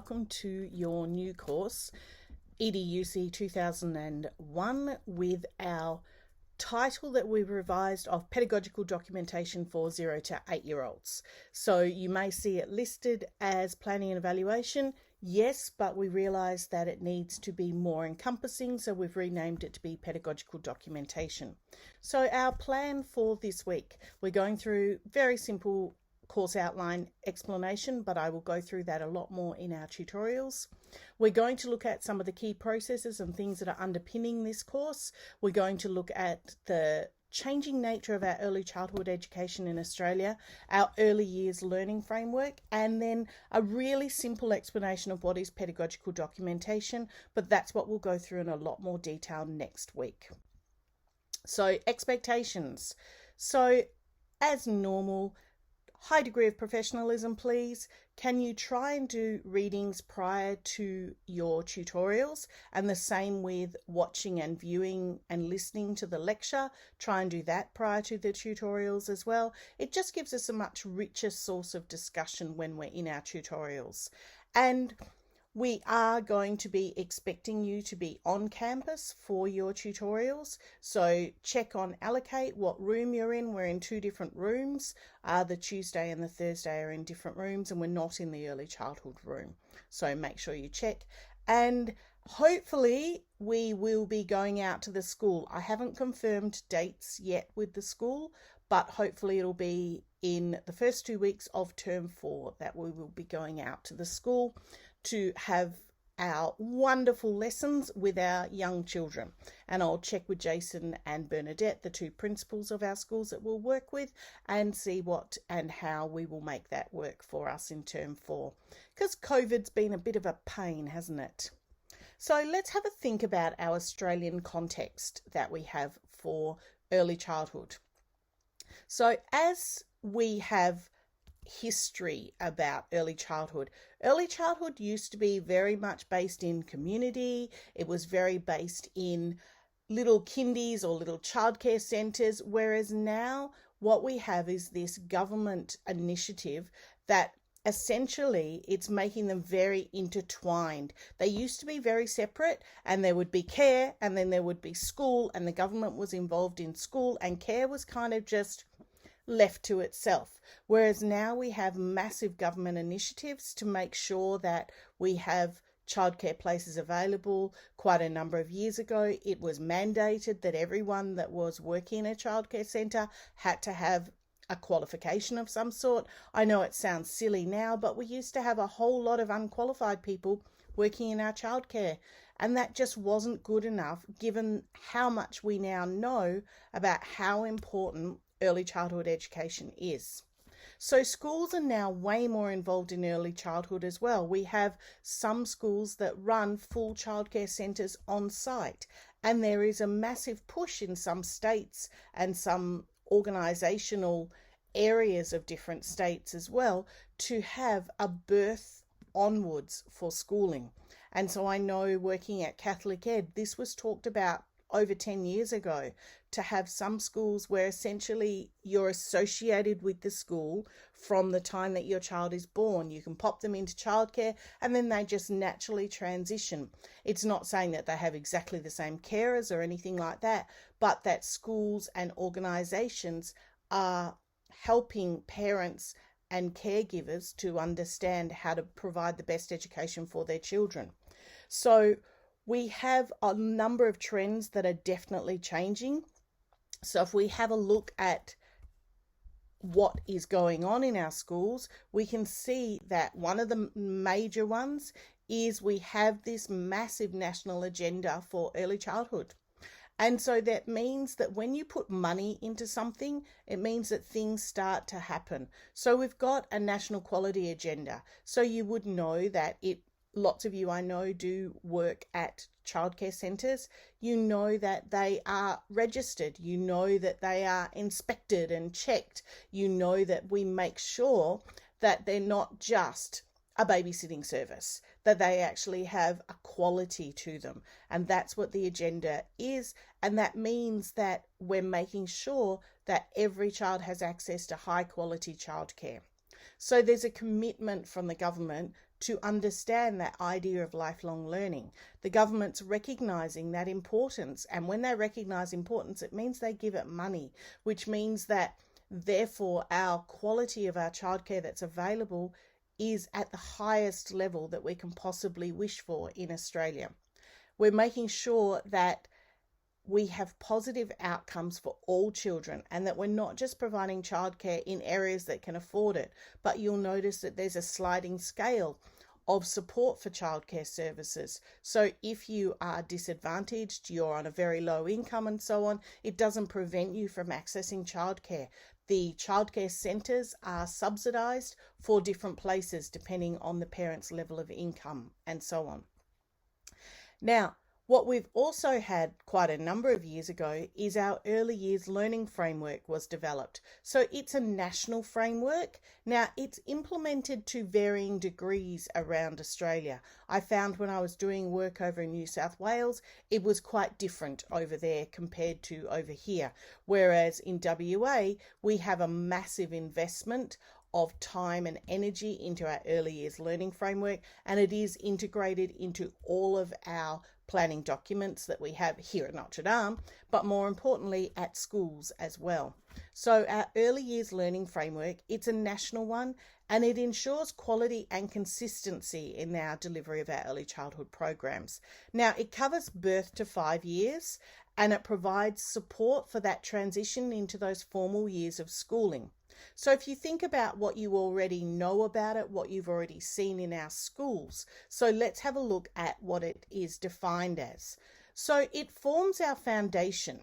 Welcome to your new course, EDUC2001, with our title that we've revised of Pedagogical Documentation for 0 to 8-year-olds. So you may see it listed as Planning and Evaluation, yes, but we realised that it needs to be more encompassing, so we've renamed it to be Pedagogical Documentation. So our plan for this week, we're going through very simple course outline explanation, but I will go through that a lot more in our tutorials. We're going to look at some of the key processes and things that are underpinning this course. We're going to look at the changing nature of our early childhood education in Australia, our early years learning framework, and then a really simple explanation of what is pedagogical documentation, but that's what we'll go through in a lot more detail next week. So expectations. So as normal, high degree of professionalism, please. Can you try and do readings prior to your tutorials? And the same with watching and viewing and listening to the lecture. Try and do that prior to the tutorials as well. It just gives us a much richer source of discussion when we're in our tutorials. And we are going to be expecting you to be on campus for your tutorials. So check on allocate what room you're in. We're in 2 different rooms. The Tuesday and the Thursday are in different rooms, and we're not in the early childhood room. So make sure you check. And hopefully we will be going out to the school. I haven't confirmed dates yet with the school, but hopefully it'll be in the first 2 weeks of term 4 that we will be going out to the school to have our wonderful lessons with our young children. And I'll check with Jason and Bernadette, the 2 principals of our schools that we'll work with, and see what and how we will make that work for us in term 4. Because COVID's been a bit of a pain, hasn't it? So let's have a think about our Australian context that we have for early childhood. So as we have history about early childhood. Early childhood used to be very much based in community. It was very based in little kindies or little childcare centres, whereas now what we have is this government initiative that essentially it's making them very intertwined. They used to be very separate, and there would be care and then there would be school, and the government was involved in school, and care was kind of just left to itself. Whereas now we have massive government initiatives to make sure that we have childcare places available. Quite a number of years ago, it was mandated that everyone that was working in a childcare centre had to have a qualification of some sort. I know it sounds silly now, but we used to have a whole lot of unqualified people working in our childcare, and that just wasn't good enough given how much we now know about how important early childhood education is. So schools are now way more involved in early childhood as well. We have some schools that run full childcare centres on site, and there is a massive push in some states and some organisational areas of different states as well to have a birth onwards for schooling. And so I know working at Catholic Ed, this was talked about over 10 years ago, to have some schools where essentially you're associated with the school from the time that your child is born. You can pop them into childcare and then they just naturally transition. It's not saying that they have exactly the same carers or anything like that, but that schools and organisations are helping parents and caregivers to understand how to provide the best education for their children. So we have a number of trends that are definitely changing. So if we have a look at what is going on in our schools, we can see that one of the major ones is we have this massive national agenda for early childhood. And so that means that when you put money into something, it means that things start to happen. So we've got a national quality agenda. So you would know that lots of you I know do work at childcare centres. You know that they are registered. You know that they are inspected and checked. You know that we make sure that they're not just a babysitting service, that they actually have a quality to them. And that's what the agenda is. And that means that we're making sure that every child has access to high quality childcare. So there's a commitment from the government to understand that idea of lifelong learning. The government's recognising that importance, and when they recognise importance, it means they give it money, which means that therefore our quality of our childcare that's available is at the highest level that we can possibly wish for in Australia. We're making sure that we have positive outcomes for all children, and that we're not just providing childcare in areas that can afford it, but you'll notice that there's a sliding scale of support for childcare services. So if you are disadvantaged, you're on a very low income and so on, it doesn't prevent you from accessing childcare. The childcare centres are subsidised for different places depending on the parent's level of income and so on. Now, what we've also had quite a number of years ago is our early years learning framework was developed. So it's a national framework. Now it's implemented to varying degrees around Australia. I found when I was doing work over in New South Wales, it was quite different over there compared to over here. Whereas in WA, we have a massive investment of time and energy into our early years learning framework, and it is integrated into all of our planning documents that we have here at Notre Dame, but more importantly at schools as well. So our early years learning framework, it's a national one, and it ensures quality and consistency in our delivery of our early childhood programs. Now it covers birth to 5 years, and it provides support for that transition into those formal years of schooling. So if you think about what you already know about it, what you've already seen in our schools, so let's have a look at what it is defined as. So it forms our foundation.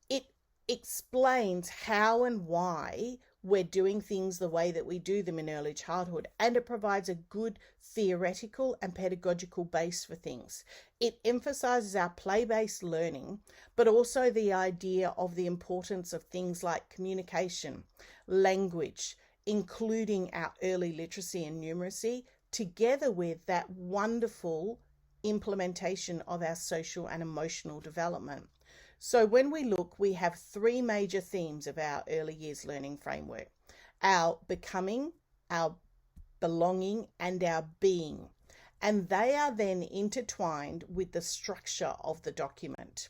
It explains how and why we're doing things the way that we do them in early childhood, and it provides a good theoretical and pedagogical base for things. It emphasizes our play-based learning, but also the idea of the importance of things like communication, language, including our early literacy and numeracy, together with that wonderful implementation of our social and emotional development. So when we look, we have 3 major themes of our early years learning framework: our becoming, our belonging, and our being. And they are then intertwined with the structure of the document.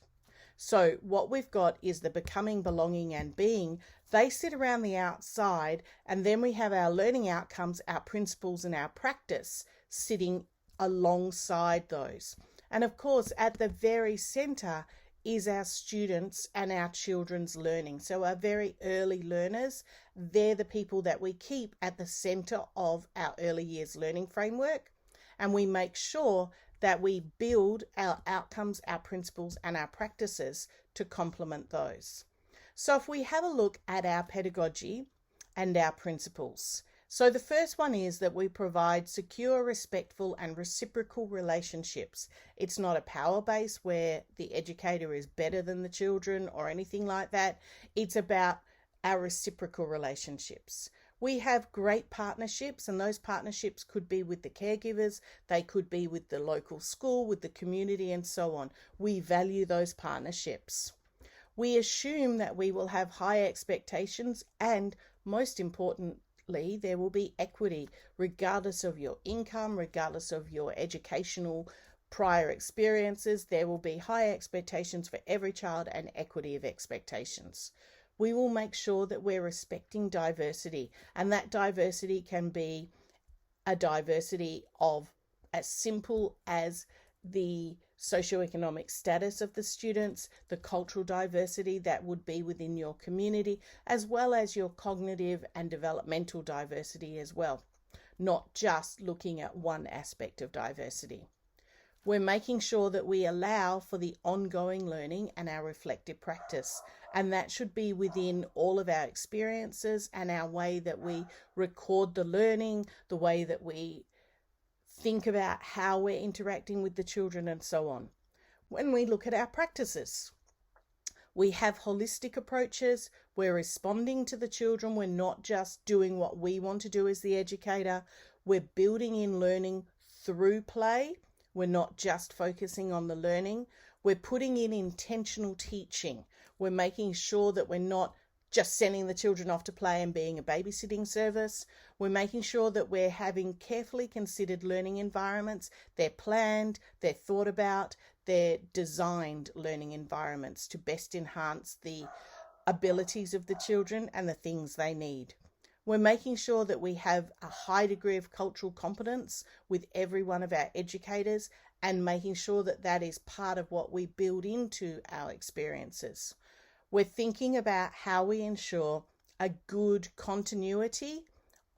So what we've got is the becoming, belonging, and being. They sit around the outside, and then we have our learning outcomes, our principles, and our practice sitting alongside those. And of course, at the very center is our students and our children's learning. So our very early learners, they're the people that we keep at the center of our early years learning framework. And we make sure that we build our outcomes, our principles, and our practices to complement those. So if we have a look at our pedagogy and our principles. So the first one is that we provide secure, respectful, and reciprocal relationships. It's not a power base where the educator is better than the children or anything like that. It's about our reciprocal relationships. We have great partnerships, and those partnerships could be with the caregivers, they could be with the local school, with the community, and so on. We value those partnerships. We assume that we will have high expectations, and most importantly, there will be equity regardless of your income, regardless of your educational prior experiences. There will be high expectations for every child and equity of expectations. We will make sure that we're respecting diversity, and that diversity can be a diversity of as simple as the socioeconomic status of the students, the cultural diversity that would be within your community, as well as your cognitive and developmental diversity as well, not just looking at one aspect of diversity. We're making sure that we allow for the ongoing learning and our reflective practice, and that should be within all of our experiences and our way that we record the learning, the way that we think about how we're interacting with the children, and so on. When we look at our practices, we have holistic approaches. We're responding to the children. We're not just doing what we want to do as the educator. We're building in learning through play. We're not just focusing on the learning. We're putting in intentional teaching. We're making sure that we're not just sending the children off to play and being a babysitting service. We're making sure that we're having carefully considered learning environments. They're planned, they're thought about, they're designed learning environments to best enhance the abilities of the children and the things they need. We're making sure that we have a high degree of cultural competence with every one of our educators, and making sure that that is part of what we build into our experiences. We're thinking about how we ensure a good continuity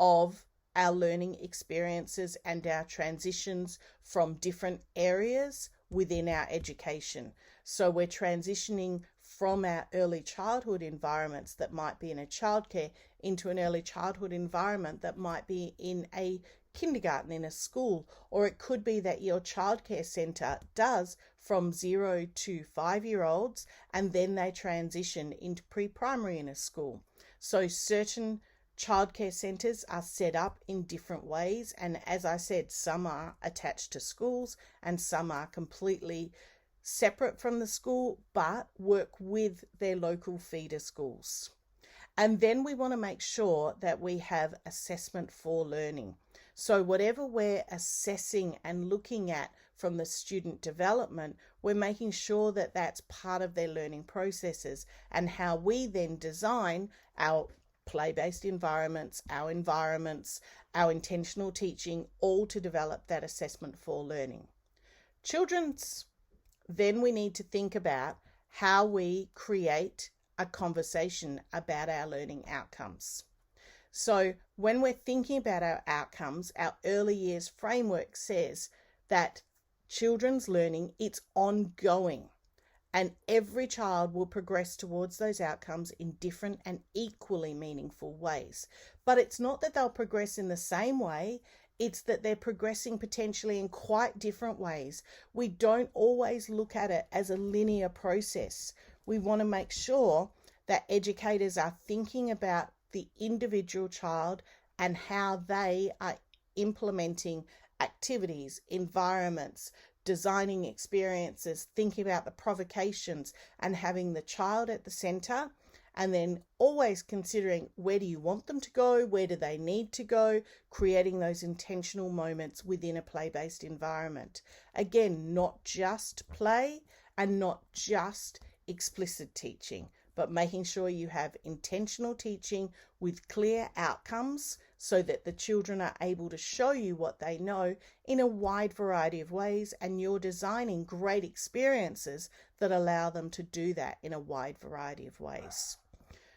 of our learning experiences and our transitions from different areas within our education. So we're transitioning from our early childhood environments that might be in a childcare into an early childhood environment that might be in a kindergarten in a school, or it could be that your childcare centre does from 0 to 5-year-olds and then they transition into pre-primary in a school. So certain childcare centres are set up in different ways, and as I said, some are attached to schools and some are completely separate from the school but work with their local feeder schools. And then we want to make sure that we have assessment for learning. So whatever we're assessing and looking at from the student development, we're making sure that that's part of their learning processes, and how we then design our play-based environments, our intentional teaching, all to develop that assessment for learning. Then we need to think about how we create a conversation about our learning outcomes. So when we're thinking about our outcomes, our early years framework says that children's learning, it's ongoing, and every child will progress towards those outcomes in different and equally meaningful ways. But it's not that they'll progress in the same way, it's that they're progressing potentially in quite different ways. We don't always look at it as a linear process. We want to make sure that educators are thinking about the individual child and how they are implementing activities, environments, designing experiences, thinking about the provocations and having the child at the centre, and then always considering where do you want them to go, where do they need to go, creating those intentional moments within a play-based environment. Again, not just play and not just explicit teaching, but making sure you have intentional teaching with clear outcomes so that the children are able to show you what they know in a wide variety of ways, and you're designing great experiences that allow them to do that in a wide variety of ways.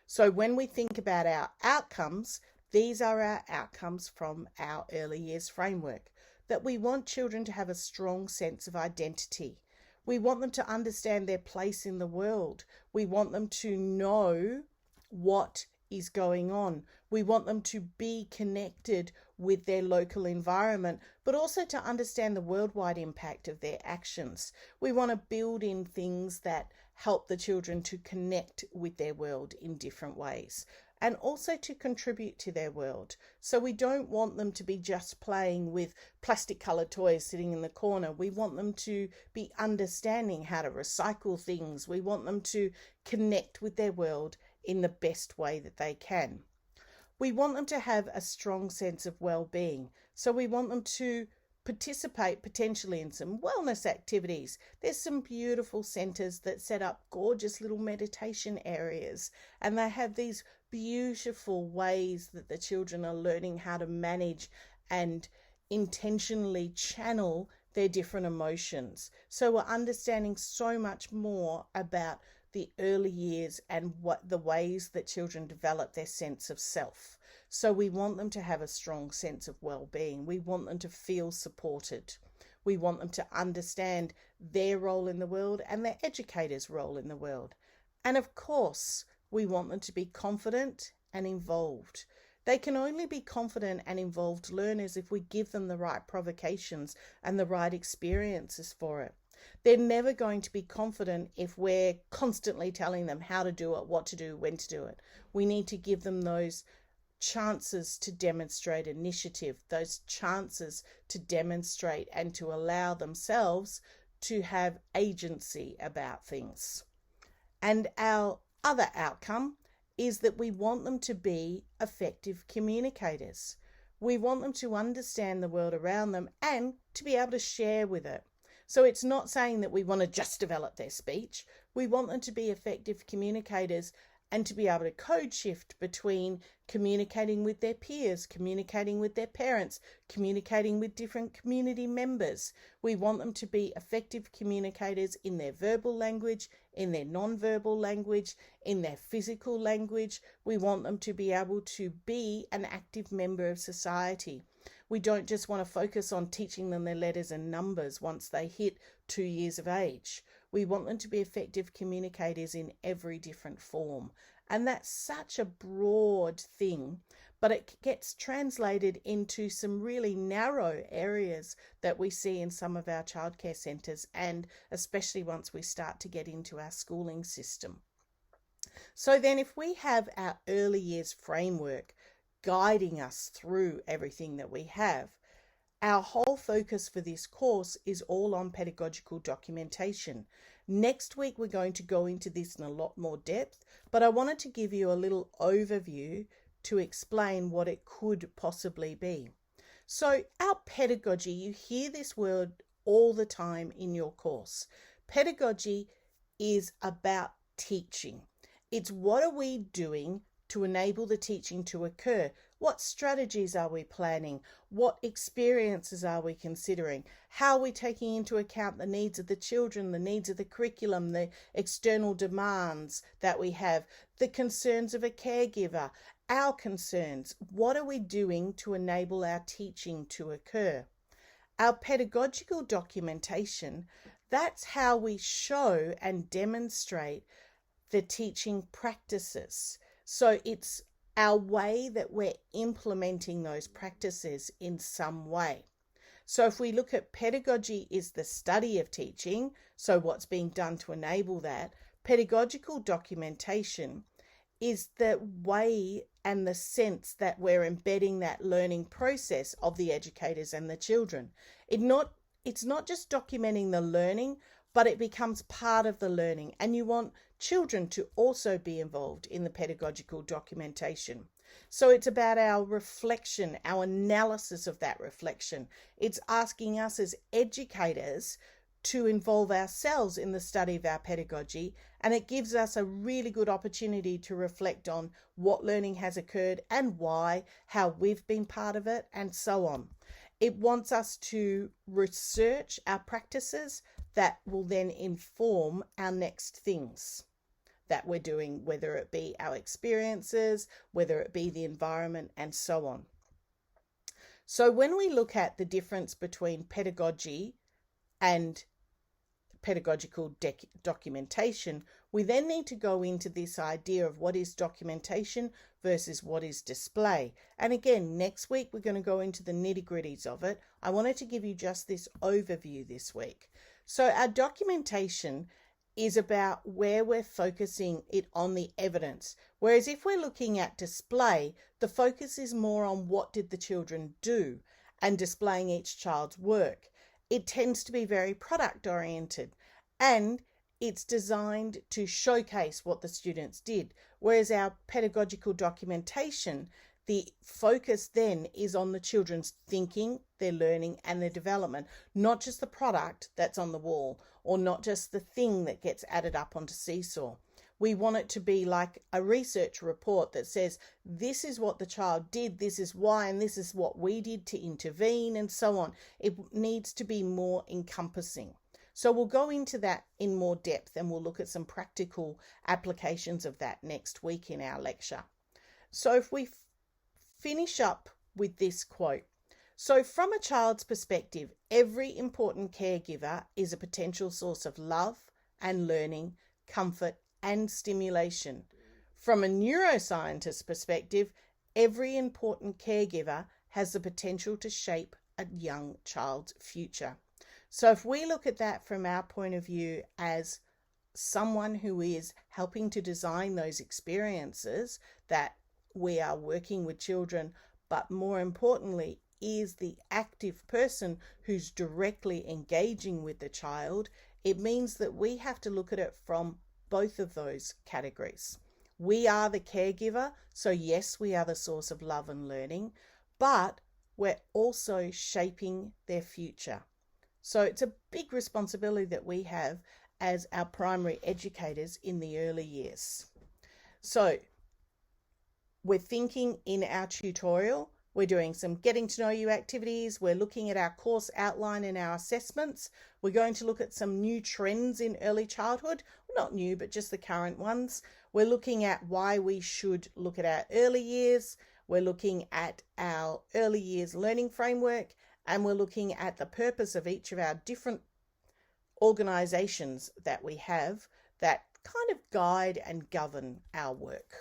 So when we think about our outcomes, these are our outcomes from our early years framework, that we want children to have a strong sense of identity. We want them to understand their place in the world. We want them to know what is going on. We want them to be connected with their local environment, but also to understand the worldwide impact of their actions. We want to build in things that help the children to connect with their world in different ways, and also to contribute to their world. So we don't want them to be just playing with plastic coloured toys sitting in the corner. We want them to be understanding how to recycle things. We want them to connect with their world in the best way that they can. We want them to have a strong sense of well-being. So we want them to participate potentially in some wellness activities. There's some beautiful centres that set up gorgeous little meditation areas, and they have these beautiful ways that the children are learning how to manage and intentionally channel their different emotions. So we're understanding so much more about the early years and what the ways that children develop their sense of self. So we want them to have a strong sense of well-being. We want them to feel supported. We want them to understand their role in the world and their educator's role in the world. And of course, we want them to be confident and involved. They can only be confident and involved learners if we give them the right provocations and the right experiences for it. They're never going to be confident if we're constantly telling them how to do it, what to do, when to do it. We need to give them those chances to demonstrate initiative, those chances to demonstrate and to allow themselves to have agency about things. And our other outcome is that we want them to be effective communicators. We want them to understand the world around them and to be able to share with it. So it's not saying that we want to just develop their speech. We want them to be effective communicators and to be able to code shift between communicating with their peers, communicating with their parents, communicating with different community members. We want them to be effective communicators in their verbal language, in their non-verbal language, in their physical language. We want them to be able to be an active member of society. We don't just want to focus on teaching them their letters and numbers once they hit 2 years of age. We want them to be effective communicators in every different form. And that's such a broad thing, but it gets translated into some really narrow areas that we see in some of our childcare centres, and especially once we start to get into our schooling system. So then if we have our early years framework guiding us through everything that we have, our whole focus for this course is all on pedagogical documentation. Next week, we're going to go into this in a lot more depth, but I wanted to give you a little overview to explain what it could possibly be. So our pedagogy, you hear this word all the time in your course. Pedagogy is about teaching. It's what are we doing to enable the teaching to occur? What strategies are we planning? What experiences are we considering? How are we taking into account the needs of the children, the needs of the curriculum, the external demands that we have, the concerns of a caregiver, our concerns? What are we doing to enable our teaching to occur? Our pedagogical documentation, that's how we show and demonstrate the teaching practices. So it's our way that we're implementing those practices in some way. So if we look at pedagogy is the study of teaching, so what's being done to enable that, pedagogical documentation is the way and the sense that we're embedding that learning process of the educators and the children. It's not just documenting the learning, but it becomes part of the learning, and you want children to also be involved in the pedagogical documentation. So it's about our reflection, our analysis of that reflection. It's asking us as educators to involve ourselves in the study of our pedagogy, and it gives us a really good opportunity to reflect on what learning has occurred and why, how we've been part of it, and so on. It wants us to research our practices that will then inform our next things that we're doing, whether it be our experiences, whether it be the environment, and so on. So when we look at the difference between pedagogy and pedagogical documentation, we then need to go into this idea of what is documentation versus what is display. And again, next week, we're going to go into the nitty-gritties of it. I wanted to give you just this overview this week. So our documentation is about where we're focusing it on the evidence. Whereas if we're looking at display, the focus is more on what did the children do and displaying each child's work. It tends to be very product oriented, and it's designed to showcase what the students did. Whereas our pedagogical documentation, the focus then is on the children's thinking, their learning, and their development, not just the product that's on the wall or not just the thing that gets added up onto Seesaw. We want it to be like a research report that says, this is what the child did, this is why, and this is what we did to intervene, and so on. It needs to be more encompassing. So we'll go into that in more depth, and we'll look at some practical applications of that next week in our lecture. So if we finish up with this quote. So from a child's perspective, every important caregiver is a potential source of love and learning, comfort and stimulation. From a neuroscientist's perspective, every important caregiver has the potential to shape a young child's future. So if we look at that from our point of view as someone who is helping to design those experiences that we are working with children, but more importantly, is the active person who's directly engaging with the child, it means that we have to look at it from both of those categories. We are the caregiver, so yes, we are the source of love and learning, but we're also shaping their future. So it's a big responsibility that we have as our primary educators in the early years. So we're thinking in our tutorial, we're doing some getting to know you activities. We're looking at our course outline and our assessments. We're going to look at some new trends in early childhood. Well, not new, but just the current ones. We're looking at why we should look at our early years. We're looking at our early years learning framework, and we're looking at the purpose of each of our different organisations that we have that kind of guide and govern our work.